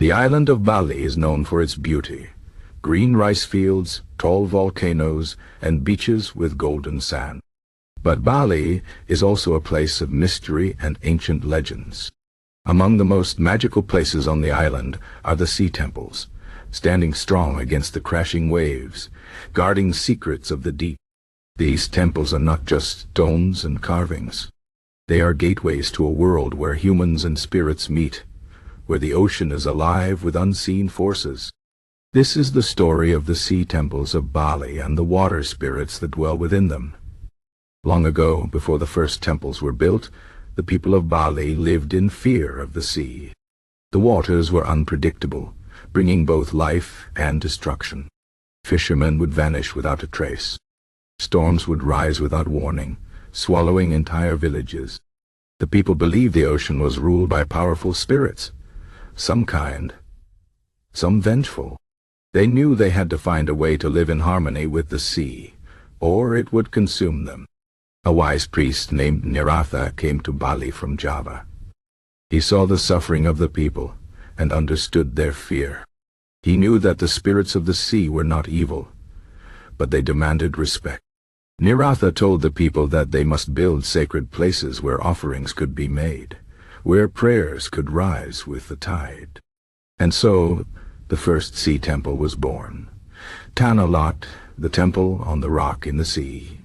The island of Bali is known for its beauty: green rice fields, tall volcanoes, and beaches with golden sand. But Bali is also a place of mystery and ancient legends. Among the most magical places on the island are the sea temples, standing strong against the crashing waves, guarding secrets of the deep. These temples are not just stones and carvings. They are gateways to a world where humans and spirits meet, where the ocean is alive with unseen forces. This is the story of the sea temples of Bali and the water spirits that dwell within them. Long ago, before the first temples were built, the people of Bali lived in fear of the sea. The waters were unpredictable, bringing both life and destruction. Fishermen would vanish without a trace. Storms would rise without warning, swallowing entire villages. The people believed the ocean was ruled by powerful spirits, some kind, some vengeful. They knew they had to find a way to live in harmony with the sea, or it would consume them. A wise priest named Nirartha came to Bali from Java. He saw the suffering of the people and understood their fear. He knew that the spirits of the sea were not evil, but they demanded respect. Nirartha told the people that they must build sacred places where offerings could be made, where prayers could rise with the tide. And so, the first sea temple was born. Tanah Lot, the temple on the rock in the sea.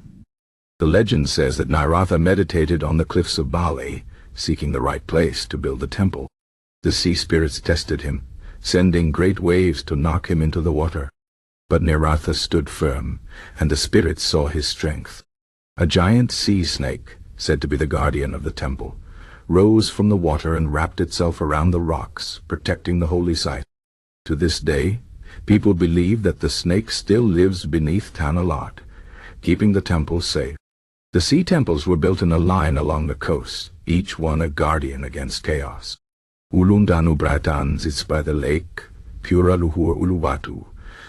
The legend says that Nirartha meditated on the cliffs of Bali, seeking the right place to build the temple. The sea spirits tested him, sending great waves to knock him into the water. But Nirartha stood firm, and the spirits saw his strength. A giant sea snake, said to be the guardian of the temple, rose from the water and wrapped itself around the rocks, protecting the holy site. To this day, people believe that the snake still lives beneath Tanah Lot, keeping the temple safe. The sea temples were built in a line along the coast, each one a guardian against chaos. Danu sits by the lake, Pura Luhur Uluwatu,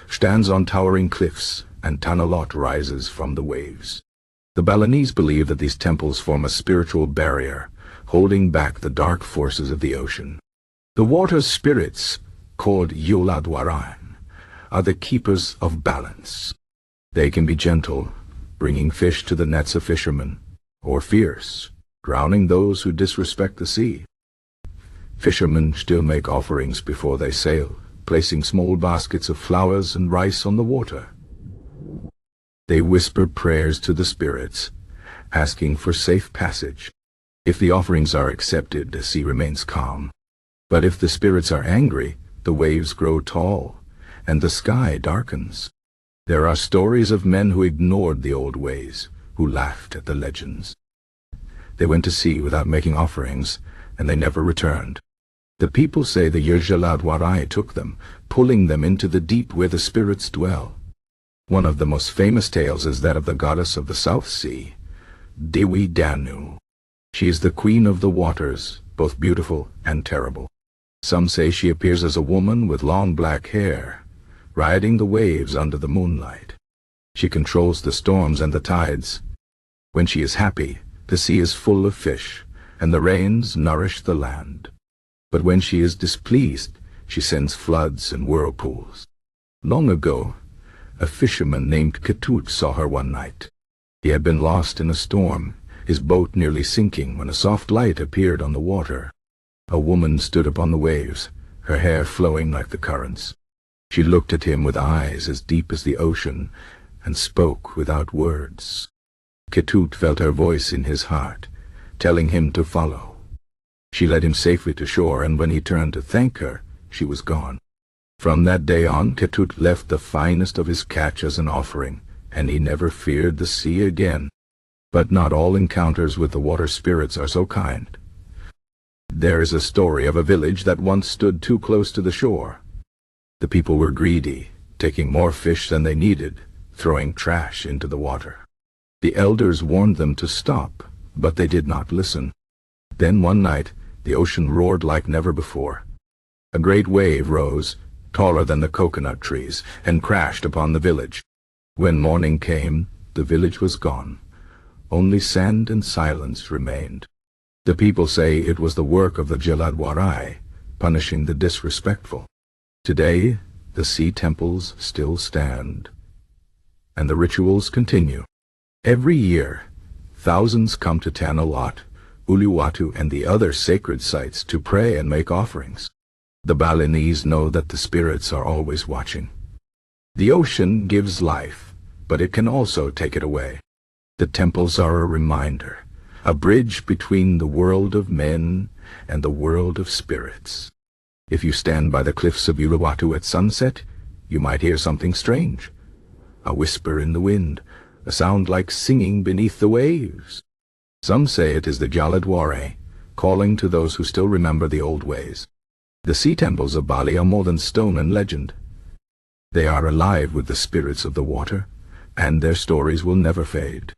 stands on towering cliffs, and Tanah Lot rises from the waves. The Balinese believe that these temples form a spiritual barrier, holding back the dark forces of the ocean. The water spirits, called Jaladwara, are the keepers of balance. They can be gentle, bringing fish to the nets of fishermen, or fierce, drowning those who disrespect the sea. Fishermen still make offerings before they sail, placing small baskets of flowers and rice on the water. They whisper prayers to the spirits, asking for safe passage. If the offerings are accepted, the sea remains calm. But if the spirits are angry, the waves grow tall, and the sky darkens. There are stories of men who ignored the old ways, who laughed at the legends. They went to sea without making offerings, and they never returned. The people say the Jaladwara took them, pulling them into the deep where the spirits dwell. One of the most famous tales is that of the goddess of the South Sea, Dewi Danu. She is the queen of the waters, both beautiful and terrible. Some say she appears as a woman with long black hair, riding the waves under the moonlight. She controls the storms and the tides. When she is happy, the sea is full of fish, and the rains nourish the land. But when she is displeased, she sends floods and whirlpools. Long ago, a fisherman named Ketut saw her one night. He had been lost in a storm, his boat nearly sinking when a soft light appeared on the water. A woman stood upon the waves, her hair flowing like the currents. She looked at him with eyes as deep as the ocean, and spoke without words. Ketut felt her voice in his heart, telling him to follow. She led him safely to shore, and when he turned to thank her, she was gone. From that day on, Ketut left the finest of his catch as an offering, and he never feared the sea again. But not all encounters with the water spirits are so kind. There is a story of a village that once stood too close to the shore. The people were greedy, taking more fish than they needed, throwing trash into the water. The elders warned them to stop, but they did not listen. Then one night, the ocean roared like never before. A great wave rose, taller than the coconut trees, and crashed upon the village. When morning came, the village was gone. Only sand and silence remained. The people say it was the work of the Jaladwara, punishing the disrespectful. Today, the sea temples still stand, and the rituals continue. Every year, thousands come to Tanah Lot, Uluwatu, and the other sacred sites to pray and make offerings. The Balinese know that the spirits are always watching. The ocean gives life, but it can also take it away. The temples are a reminder, a bridge between the world of men and the world of spirits. If you stand by the cliffs of Uluwatu at sunset, you might hear something strange. A whisper in the wind, a sound like singing beneath the waves. Some say it is the Jaladwara, calling to those who still remember the old ways. The sea temples of Bali are more than stone and legend. They are alive with the spirits of the water, and their stories will never fade.